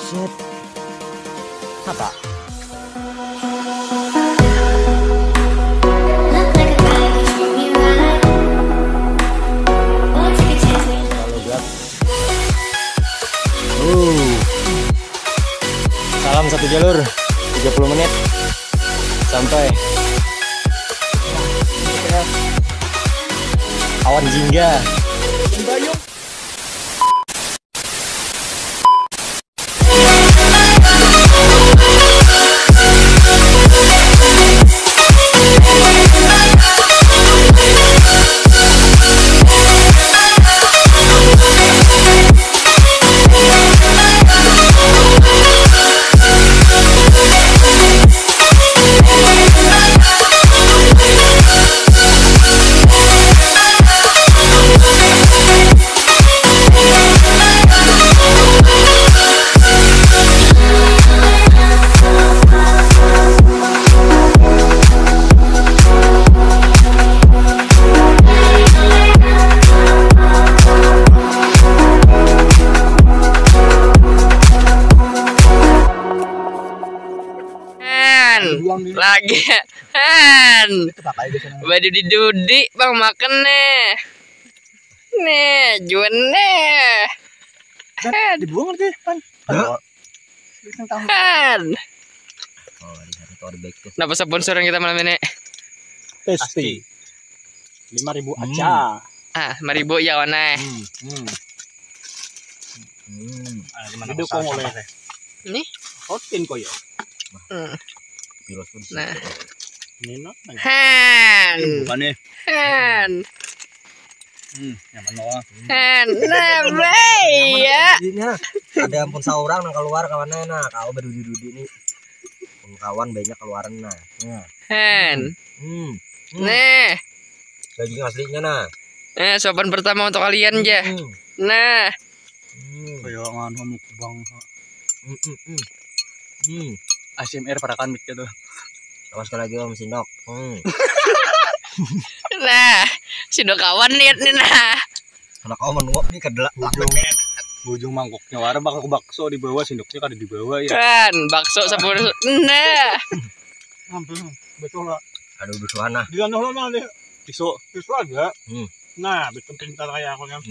Buset. Apa? Terlalu gelap. Salam satu jalur 30 menit sampai awan jingga. Lagi baju didudi bang makan nih juan Dibuang nanti pan. Kenapa sponsor yang kita malam ini? Pasti 5.000 aja. 5.000 ya warna. Didukung oleh Ini Hotin koyo. Nah, Nino. bukannya ya. Ada ampun seorang yang keluar kawannya nah kau berdudi-dudi nih. Kawan banyak keluaran nah. Nih. Daging aslinya nah. Sopan pertama untuk kalian aja. Nah. Kayak nganu mukbang. ASMR para kanmit gitu. Awas lagi Om Sindok. Nah, Sindok kawan lihat nih nah. Anak kau menuap nih kedelak. Bujung mangkoknya warna bakso di bawah, sindoknya kan di bawah ya. Kan, bakso sepuluh. Nah. Betul lah. Aduh besuana. Di sana deh. Pisau aja. Nah, betul pintar kayak aku kan.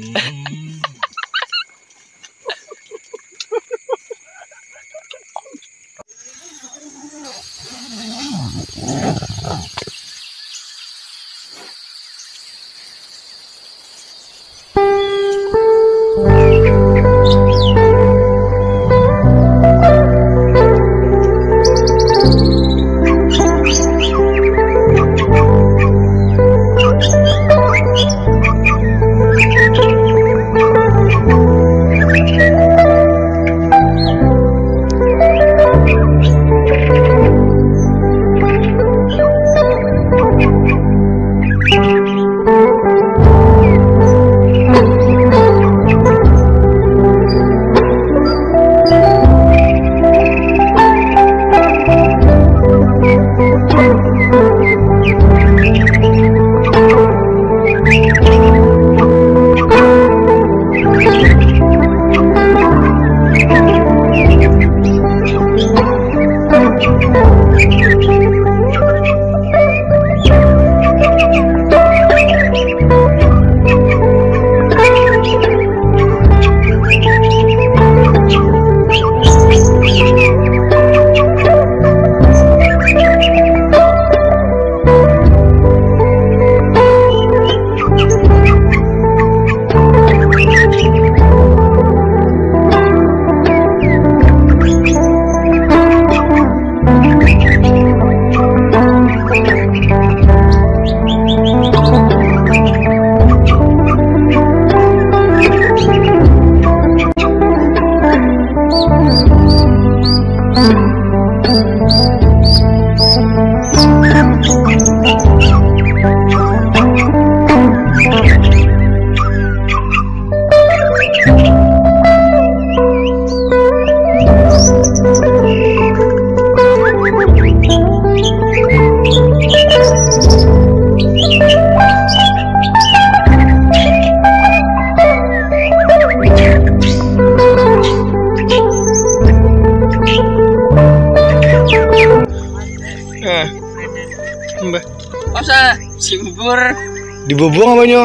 Dibubuang apa Nyo?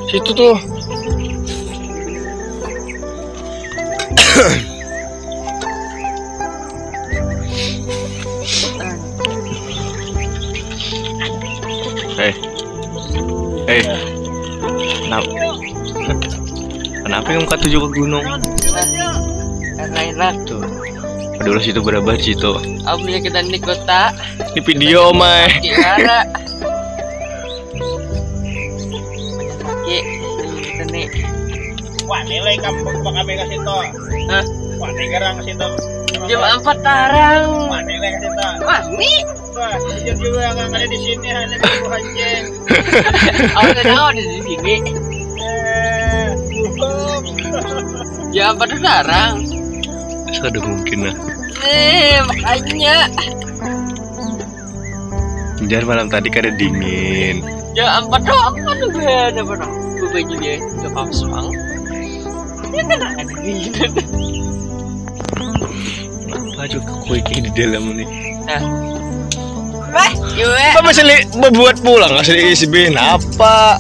Situ tuh. Kenapa kamu tuju ke gunung? Karena enak tuh. Aduh, situ berapa di situ? Aku punya kita di kota. Di video, Mai. Kiara. Kita nih. Wah, nilai kampung kami ke situ. Hah? Wah, negarang ke situ. Jam 4 tarang. Wah, nilai ke situ. Wah, nih. Wah, jujur juga yang ada di sini hanya di anjing. Aku tahu ada di sini. Jam 4 tarang. Ada mungkin lah. Makanya. Jangan malam tadi kan ada dingin. Jam 4 doang kan udah ada apa dong? Gue baju dia ke Kamswang. Ya kan ada dingin. Apa juga kue di dalam nih? Gue apa masih membuat pulang asli isi bin apa?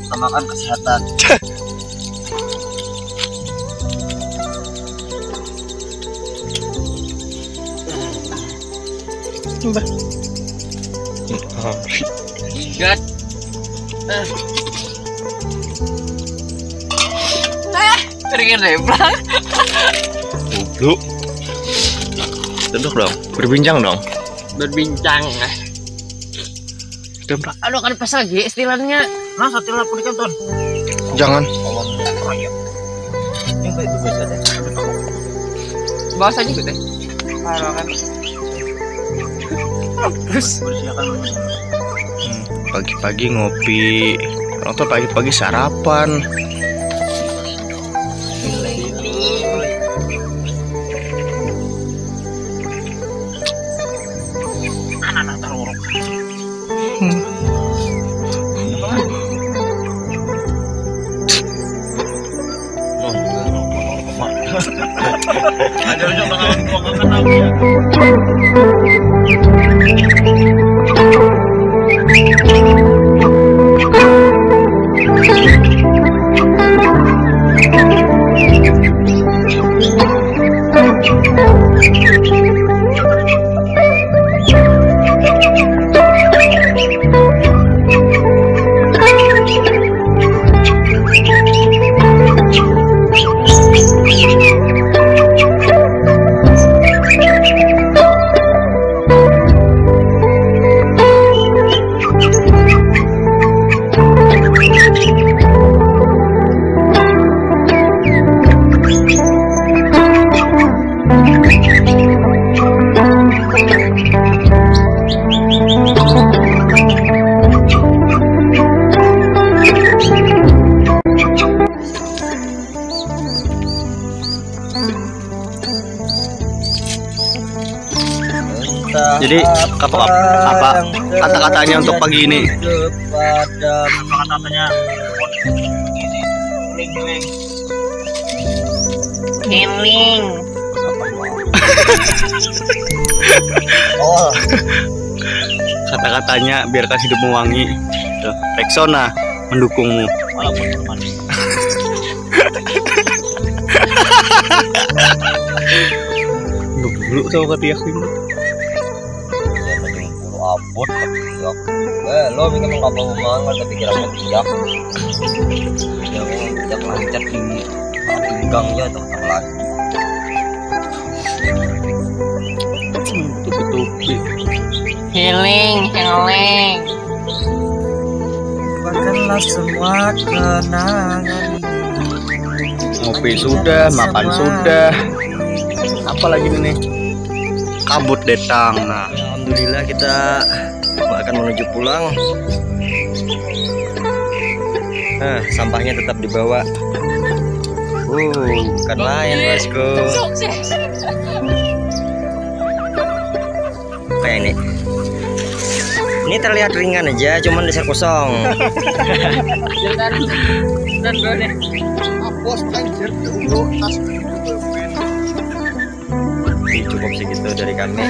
Utamakan kesehatan. ingat. Keringan reblang. Goblok. Duduk dong, berbincang dong. Berbincang. Aduh kan pas lagi istilahnya. Nah, satu lah pun Ton. Jangan. Yang baik itu biasa deh. Bahasa juga deh. Parah kan. Terus Pagi-pagi ngopi. Orang tuh pagi-pagi sarapan. Anak-anak teruruk. Ada yang bakalan gua kangen lagi ya. Jadi apa kata-katanya untuk pagi ini? Kata-katanya Healing. Oh, Kata-katanya biarkan hidupmu wangi. Tuh, Rexona mendukungmu. walaupun teman. Dulu tahu kata aku ini. Abot ketiak. Lo mikir nggak mau mangal tapi kira ketiak. Jangan tidak lancar di pinggangnya teman lagi. Betul-betul. Healing. Lupakanlah semua kenangan. Ngopi sudah, makan sudah. Apa lagi nih? Kabut datang. Nah, Alhamdulillah kita akan menuju pulang. Nah, sampahnya tetap dibawa. Bukan main bosku. Kayak ini. Ini terlihat ringan aja, cuman dasar kosong. Dan gue deh. Bos anjir dulu tas. Cukup segitu dari kami.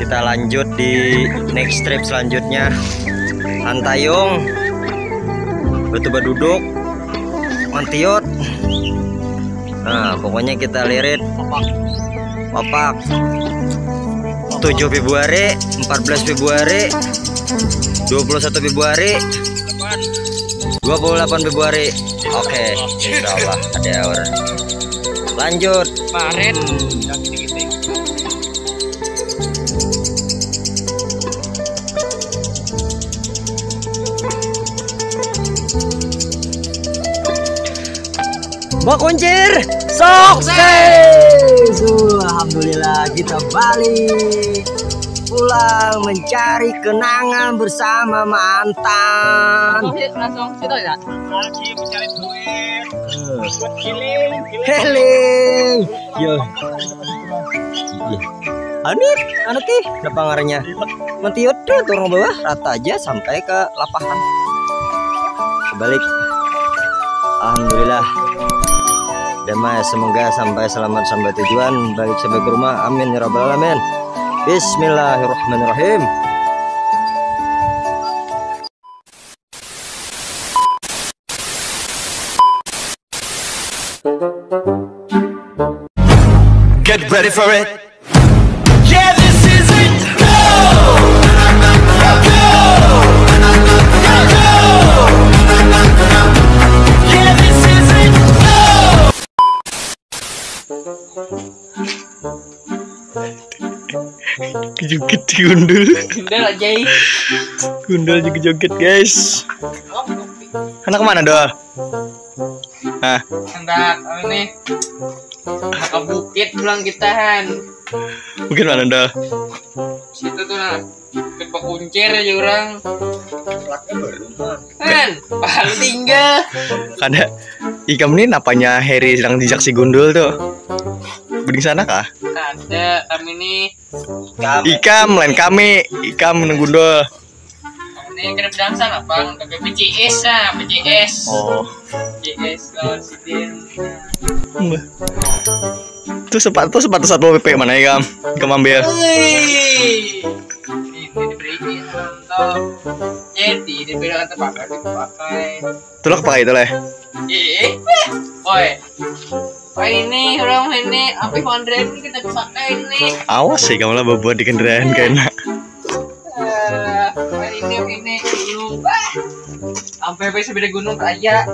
Kita lanjut di next trip selanjutnya. Antayung, Batu Baduduk, Mantiot. Nah, pokoknya kita lirit Wapak 7 Februari, 14 Februari, 21 Februari, 28 Februari. Oke, insyaallah ada hour. Lanjut Maret. Mbak Kuncir, sukses. Alhamdulillah kita balik pulang mencari kenangan bersama mantan. Langsung situ ya. Lagi mencari duit. Buat Heling. Yo. Anit, kenapa ngarenya? Mantiot tuh turun bawah rata aja sampai ke lapangan. Kebalik. Alhamdulillah. Damai, semoga sampai selamat sampai tujuan, balik sampai ke rumah. Amin ya rabbal alamin. Bismillahirrahmanirrahim. Get ready for it. Yeah, this is it. Go! Go! Go! Yeah, this is it. Go! Joget gundul. Gundul aja. Gundul juga joget, guys. Anak kemana, Dol? Hah? Hendak ini ke bukit pulang kita Han. Mungkin mana, Dol? Situ tuh nah. Ke Kuncir aja orang. Han, paling tinggal. Karena Ikam ini napanya Harry sedang dijak si gundul tuh. Berding sana kah? Ada kami ini. Ikam lain kami. Ikam menggundul. Ini kena berdangsa lah bang. Ke PCS lah, PCS. Oh. PCS lawan Sidin. Itu sepatu Satpol PP mana ya, Ikam? Ikam ambil. Wih. Ini diberi mantap. Jadi diberi kata pakai. Tuh pakai itu lah. Oi. Ini orang ini api kondrain ini kita pakai ini. Awas sih kamu lah buat di kendaraan kayaknya. Ini dulu. Sampai bisa beda gunung aja.